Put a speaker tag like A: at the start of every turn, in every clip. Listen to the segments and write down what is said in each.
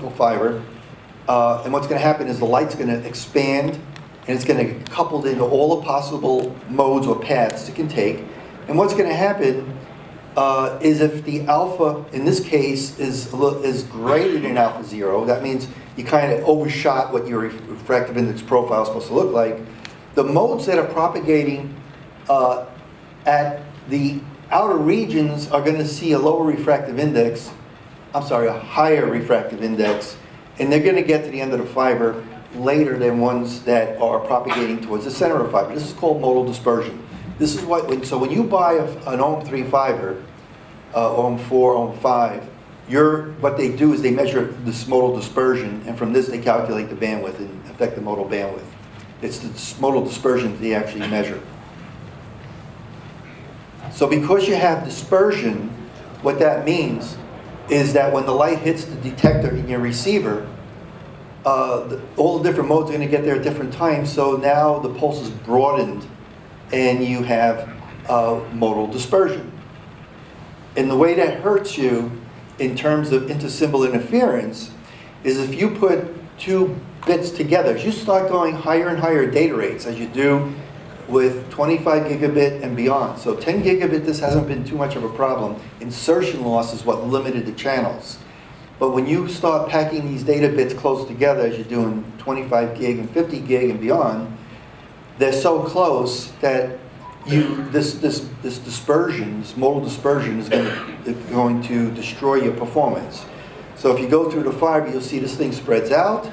A: optical fiber. And what's going to happen is the light's going to expand, and it's going to get coupled into all the possible modes or paths it can take. And what's going to happen is if the alpha, in this case, is greater than alpha 0, that means you kind of overshot what your refractive index profile is supposed to look like. The modes that are propagating at the outer regions are going to see a lower refractive index, a higher refractive index, and they're going to get to the end of the fiber later than ones that are propagating towards the center of the fiber. This is called modal dispersion. This is what, so when you buy an ohm 3 fiber, ohm 4, ohm 5, what they do is they measure this modal dispersion, and from this they calculate the bandwidth and affect the modal bandwidth. It's the modal dispersion that they actually measure. So because you have dispersion, what that means is that when the light hits the detector in your receiver, all the different modes are going to get there at different times, so now the pulse is broadened and you have modal dispersion. And the way that hurts you in terms of intersymbol interference is if you put two bits together, as you start going higher and higher data rates, as you do with 25 gigabit and beyond. So 10 gigabit, this hasn't been too much of a problem. Insertion loss is what limited the channels. But when you start packing these data bits close together, as you're doing 25 gig and 50 gig and beyond, they're so close that this dispersion, this modal dispersion, is going to destroy your performance. So if you go through the fiber, you'll see this thing spreads out.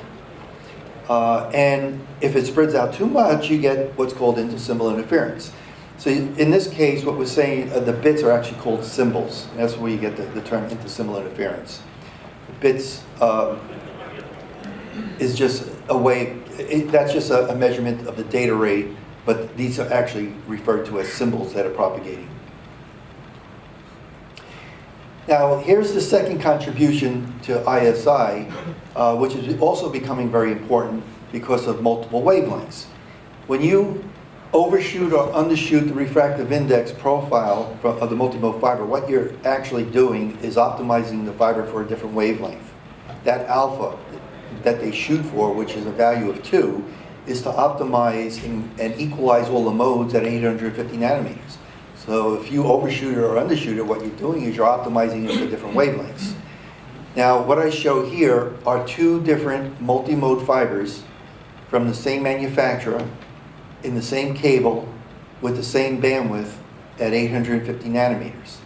A: And if it spreads out too much, you get what's called intersymbol interference. So in this case, what we're saying, the bits are actually called symbols. And that's where you get the term intersymbol interference. The bits is just a way, that's just a measurement of the data rate, but these are actually referred to as symbols that are propagating. Now, here's the second contribution to ISI, which is also becoming very important because of multiple wavelengths. When you overshoot or undershoot the refractive index profile of the multimode fiber, what you're actually doing is optimizing the fiber for a different wavelength. That alpha that they shoot for, which is a value of 2, is to optimize and equalize all the modes at 850 nanometers. So if you overshoot it or undershoot it, what you're doing is you're optimizing it for different wavelengths. Now, what I show here are two different multi-mode fibers from the same manufacturer in the same cable with the same bandwidth at 850 nanometers.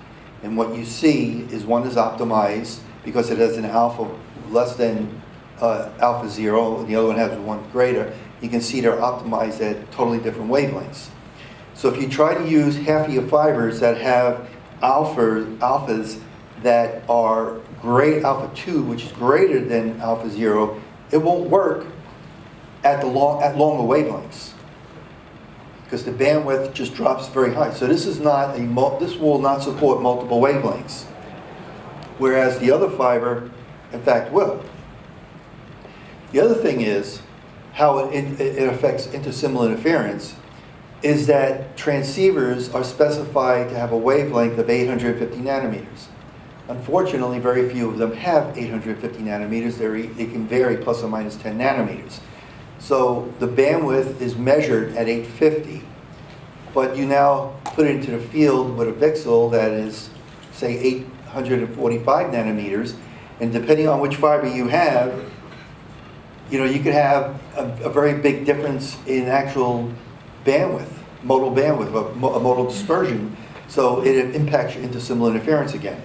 A: And what you see is one is optimized because it has an alpha less than alpha 0, and the other one has one greater. You can see they're optimized at totally different wavelengths. So if you try to use half of your fibers that have alphas that are alpha 2, which is greater than alpha 0, it won't work at longer wavelengths because the bandwidth just drops very high. So this is not this will not support multiple wavelengths, whereas the other fiber, in fact, will. The other thing is how it affects intersymbol interference is that transceivers are specified to have a wavelength of 850 nanometers. Unfortunately, very few of them have 850 nanometers. They can vary plus or minus 10 nanometers. So the bandwidth is measured at 850, but you now put it into the field with a VCSEL that is, say, 845 nanometers, and depending on which fiber you have, you could have a very big difference in actual bandwidth, modal bandwidth, a modal dispersion, so it impacts your intersymbol interference again.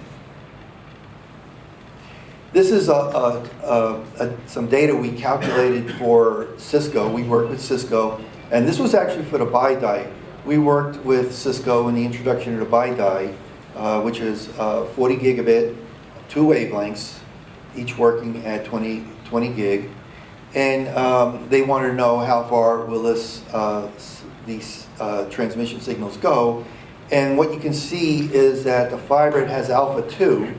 A: This is some data we calculated for Cisco. We worked with Cisco, and this was actually for the BiDi. We worked with Cisco in the introduction of the BiDi, which is 40 gigabit, 2 wavelengths, each working at 20 gig. And they wanted to know how far will these transmission signals go. And what you can see is that the fiber has alpha 2,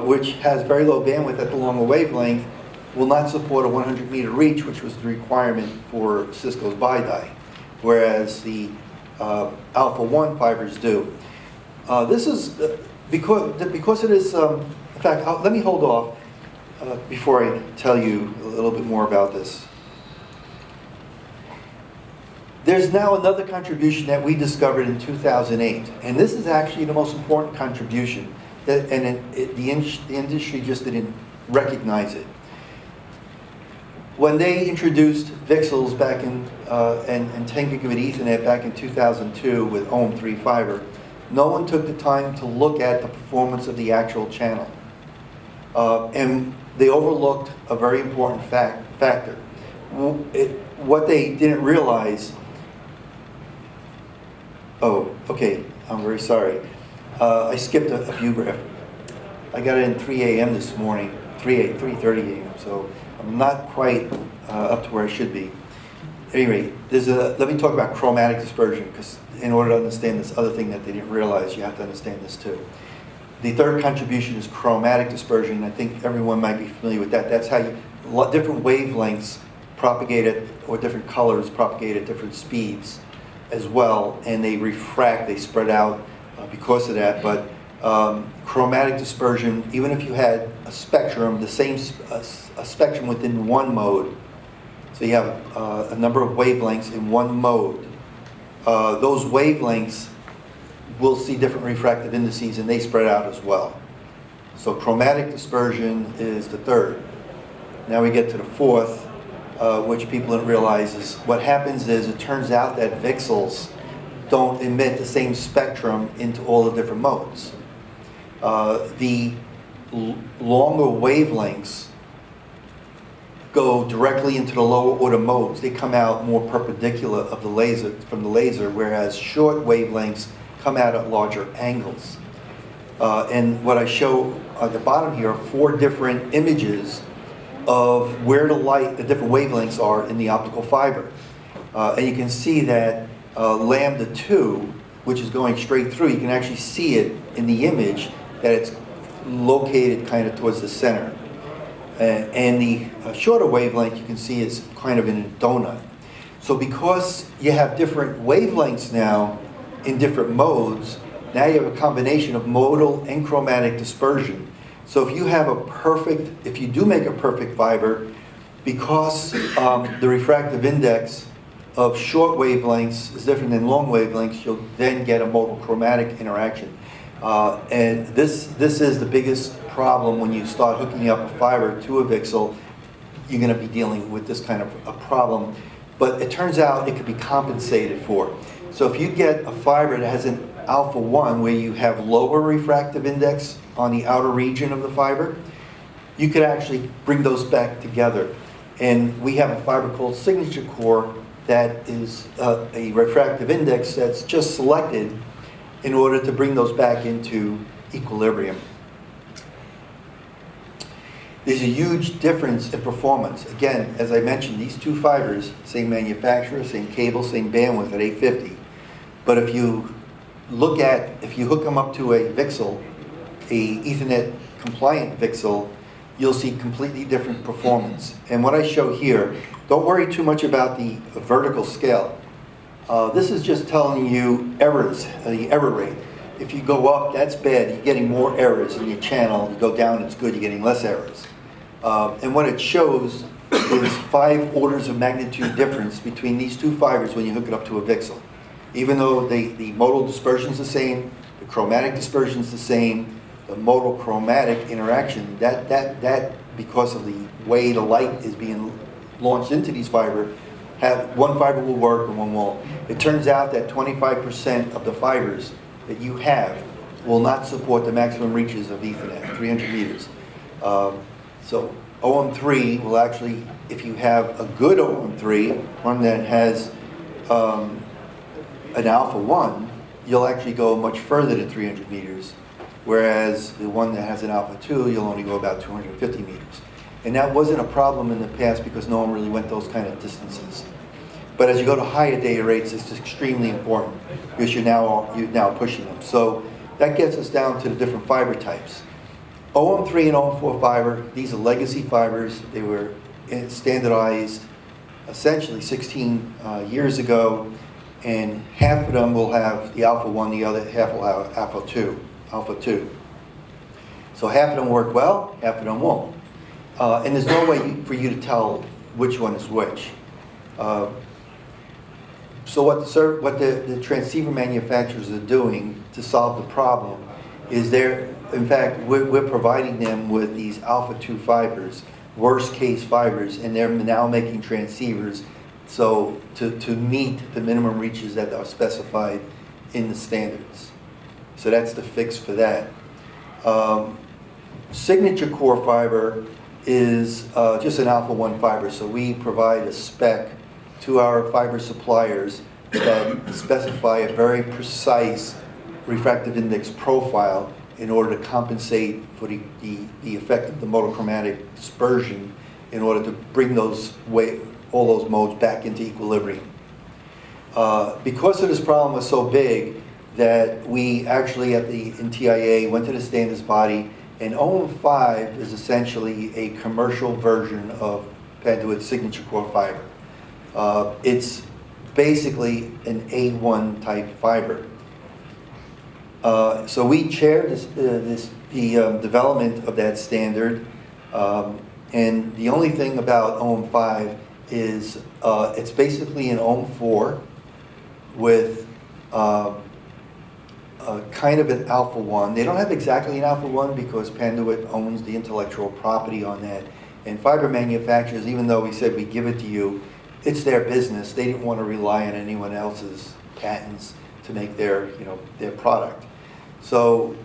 A: which has very low bandwidth at the longer wavelength, will not support a 100-meter reach, which was the requirement for Cisco's BiDi, whereas the alpha 1 fibers do. This is because it is, in fact, let me hold off. before I tell you a little bit more about this. There's now another contribution that we discovered in 2008, and this is actually the most important contribution, that, and the industry just didn't recognize it. When they introduced VCSELs back in, and 10 gigabit Ethernet back in 2002 with OM3 fiber, no one took the time to look at the performance of the actual channel. And they overlooked a very important factor. What they didn't realize. Oh, okay, I'm very sorry. I skipped a view graph. I got it in 3 a.m. this morning, 3:30 a.m., so I'm not quite up to where I should be. At any rate, let me talk about chromatic dispersion, because in order to understand this other thing that they didn't realize, you have to understand this too. The third contribution is chromatic dispersion. I think everyone might be familiar with that. That's how different wavelengths propagate at, or different colors propagate at different speeds as well, and they refract, they spread out because of that. But chromatic dispersion, even if you had a spectrum, the same a spectrum within one mode, so you have a number of wavelengths in one mode, those wavelengths will see different refractive indices, and they spread out as well. So chromatic dispersion is the third. Now we get to the fourth, which people don't realize is what happens is it turns out that VCSELs don't emit the same spectrum into all the different modes. The longer wavelengths go directly into the lower order modes. They come out more perpendicular of the laser, from the laser, whereas short wavelengths come out at larger angles. And what I show at the bottom here are 4 different images of where the different wavelengths are in the optical fiber. And you can see that lambda 2, which is going straight through, you can actually see it in the image that it's located kind of towards the center. And the shorter wavelength you can see is kind of in a donut. So because you have different wavelengths now in different modes, now you have a combination of modal and chromatic dispersion. So if you have if you do make a perfect fiber, because the refractive index of short wavelengths is different than long wavelengths, you'll then get a modal chromatic interaction. And this is the biggest problem when you start hooking up a fiber to a VCSEL. You're going to be dealing with this kind of a problem. But it turns out it could be compensated for. So if you get a fiber that has an alpha 1 where you have lower refractive index on the outer region of the fiber, you could actually bring those back together. And we have a fiber called signature core that is a refractive index that's just selected in order to bring those back into equilibrium. There's a huge difference in performance. Again, as I mentioned, these 2 fibers, same manufacturer, same cable, same bandwidth at 850. But if you hook them up to a VCSEL, a Ethernet compliant VCSEL, you'll see completely different performance. And what I show here, don't worry too much about the vertical scale. This is just telling you errors, the error rate. If you go up, that's bad, you're getting more errors in your channel. You go down, it's good, you're getting less errors. And what it shows is 5 orders of magnitude difference between these 2 fibers when you hook it up to a VCSEL. Even though the modal dispersion is the same, the chromatic dispersion is the same, the modal chromatic interaction, that because of the way the light is being launched into these fibers, one fiber will work and one won't. It turns out that 25% of the fibers that you have will not support the maximum reaches of Ethernet, 300 meters. So OM3 will actually, if you have a good OM3, one that has an alpha 1, you'll actually go much further than 300 meters. Whereas the one that has an alpha 2, you'll only go about 250 meters. And that wasn't a problem in the past because no one really went those kind of distances. But as you go to higher data rates, it's extremely important because you're now pushing them. So that gets us down to the different fiber types. OM3 and OM4 fiber, these are legacy fibers. They were standardized essentially 16 years ago, and half of them will have the alpha 1, the other half will have alpha 2. So half of them work well, half of them won't. And there's no way for you to tell which one is which. So what the transceiver manufacturers are doing to solve the problem is in fact, we're providing them with these alpha 2 fibers, worst case fibers, and they're now making transceivers so to meet the minimum reaches that are specified in the standards. So that's the fix for that. Signature core fiber is just an alpha 1 fiber, so we provide a spec to our fiber suppliers that specify a very precise refractive index profile in order to compensate for the effect of the motochromatic dispersion in order to bring all those modes back into equilibrium. Because of this problem was so big that we actually in TIA went to the standards body, and OM5 is essentially a commercial version of Panduit's signature core fiber. It's basically an A1 type fiber. So we chaired the development of that standard, and the only thing about OM5 is it's basically an OM4 with kind of an alpha 1. They don't have exactly an alpha 1 because Panduit owns the intellectual property on that. And fiber manufacturers, even though we said we give it to you, it's their business. They didn't want to rely on anyone else's patents to make their product. So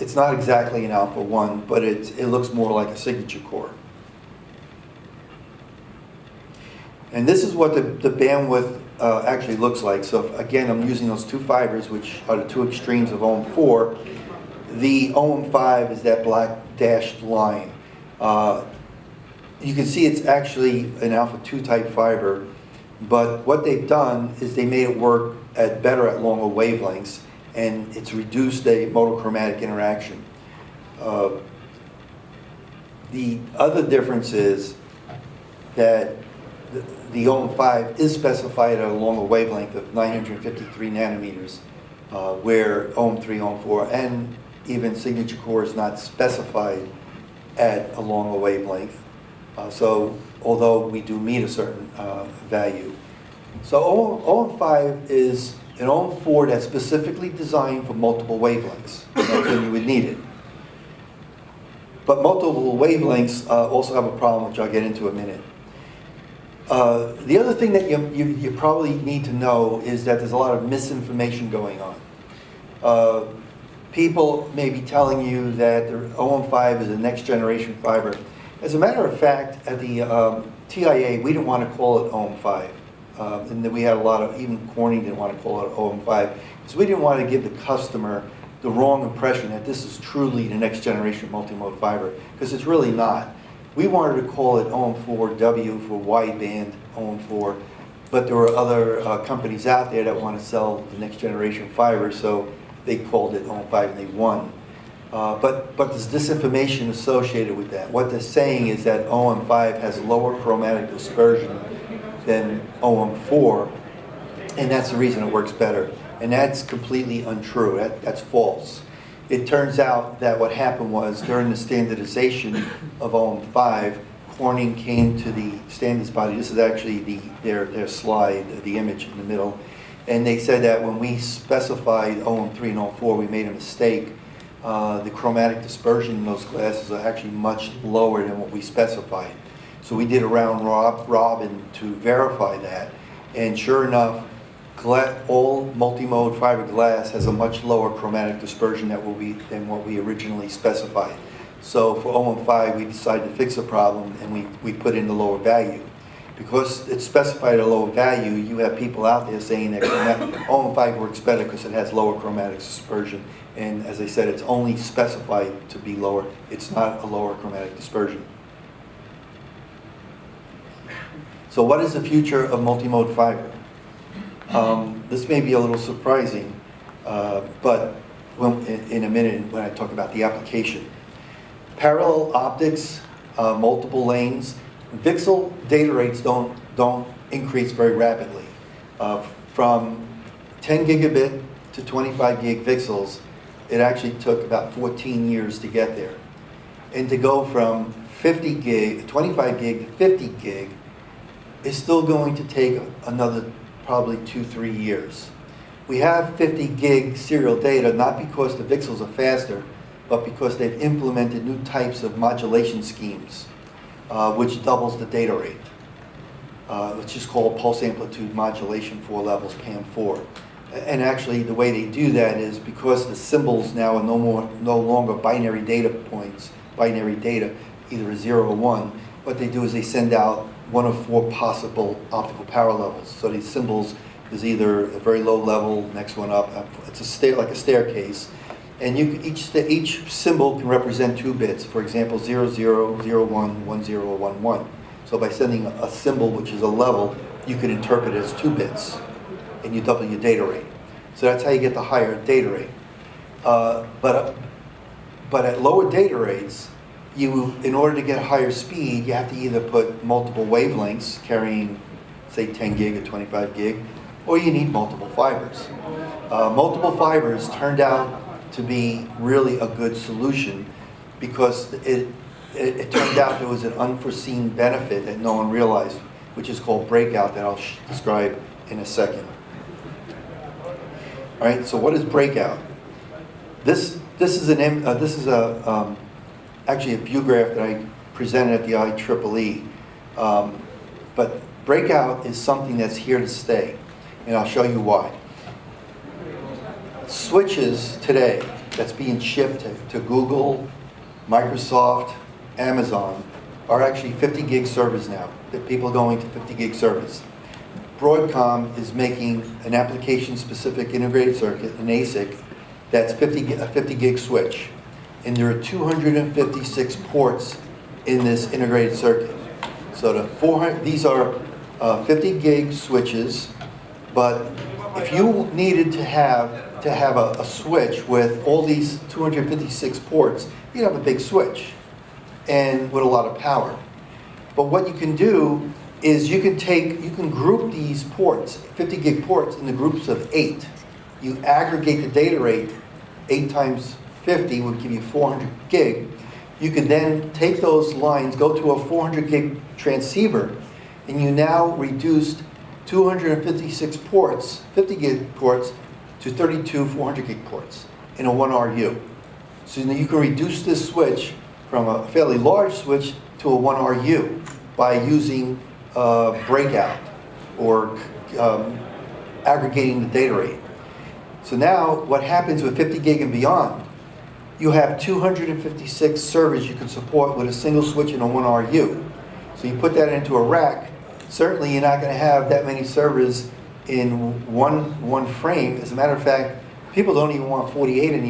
A: it's not exactly an alpha 1, but it looks more like a signature core. And this is what the bandwidth actually looks like. So again, I'm using those 2 fibers, which are the 2 extremes of OM4. The OM5 is that black dashed line. You can see it's actually an alpha 2 type fiber, but what they've done is they made it work better at longer wavelengths, and it's reduced a motochromatic interaction. The other difference is that the OM5 is specified at a longer wavelength of 953 nanometers, where OM3, OM4, and even signature core is not specified at a longer wavelength. So although we do meet a certain value. So OM5 is an OM4 that's specifically designed for multiple wavelengths. That's when you would need it. But multiple wavelengths also have a problem, which I'll get into in a minute. The other thing that you probably need to know is that there's a lot of misinformation going on. People may be telling you that the OM5 is a next generation fiber. As a matter of fact, at the TIA, we didn't want to call it OM5. And then we had a lot of, even Corning didn't want to call it OM5, because we didn't want to give the customer the wrong impression that this is truly the next generation multimode fiber, because it's really not. We wanted to call it OM4W for wideband OM4, but there were other companies out there that want to sell the next generation fiber, so they called it OM5 and they won. But there's disinformation associated with that. What they're saying is that OM5 has lower chromatic dispersion than OM4, and that's the reason it works better. And that's completely untrue. That's false. It turns out that what happened was during the standardization of OM5, Corning came to the standards body. This is actually their slide, the image in the middle. And they said that when we specified OM3 and OM4, we made a mistake. The chromatic dispersion in those glasses are actually much lower than what we specified. So we did a round robin to verify that. And sure enough, all multimode fiber glass has a much lower chromatic dispersion than what we originally specified. So for OM5, we decided to fix the problem, and we put in the lower value. Because it's specified at a lower value, you have people out there saying that OM5 works better because it has lower chromatic dispersion. And as I said, it's only specified to be lower. It's not a lower chromatic dispersion. So what is the future of multimode fiber? This may be a little surprising, but in a minute when I talk about the application. Parallel optics, multiple lanes. VCSEL data rates don't increase very rapidly. From 10 gigabit to 25 gig VCSELs, it actually took about 14 years to get there. And to go from 50 gig, 25 gig to 50 gig is still going to take another probably 2-3 years. We have 50 gig serial data not because the VCSELs are faster, but because they've implemented new types of modulation schemes, which doubles the data rate. It's just called pulse amplitude modulation, 4 levels, PAM4. And actually, the way they do that is because the symbols now are no longer binary data points, binary data, either a 0 or 1. What they do is they send out 1 of 4 possible optical power levels. So these symbols is either a very low level, next one up. It's like a staircase, and each symbol can represent 2 bits. For example, 00, 01, 10, or 11. So by sending a symbol which is a level, you can interpret it as 2 bits, and you double your data rate. So that's how you get the higher data rate. But at lower data rates, in order to get higher speed, you have to either put multiple wavelengths carrying, say, 10 gig or 25 gig, or you need multiple fibers. Multiple fibers turned out to be really a good solution because it turned out there was an unforeseen benefit that no one realized, which is called breakout, that I'll describe in a second. All right, so what is breakout? This is actually a view graph that I presented at the IEEE. But breakout is something that's here to stay, and I'll show you why. Switches today that's being shipped to Google, Microsoft, Amazon are actually 50 gig servers now. That people are going to 50 gig servers. Broadcom is making an application-specific integrated circuit, an ASIC, that's a 50 gig switch. And there are 256 ports in this integrated circuit. So these are 50 gig switches, but if you needed to have a switch with all these 256 ports, you'd have a big switch and with a lot of power. But what you can do is you can group these ports, 50 gig ports, into groups of 8. You aggregate the data rate, 8 times 50 would give you 400 gig. You can then take those lines, go to a 400 gig transceiver, and you now reduced 256 ports, 50 gig ports, to 32 400 gig ports in a 1 RU. So now you can reduce this switch from a fairly large switch to a 1 RU by using breakout or aggregating the data rate. So now what happens with 50 gig and beyond, you have 256 servers you can support with a single switch and a 1 RU. So you put that into a rack, certainly you're not going to have that many servers in one frame. As a matter of fact, people don't even want 48 anymore.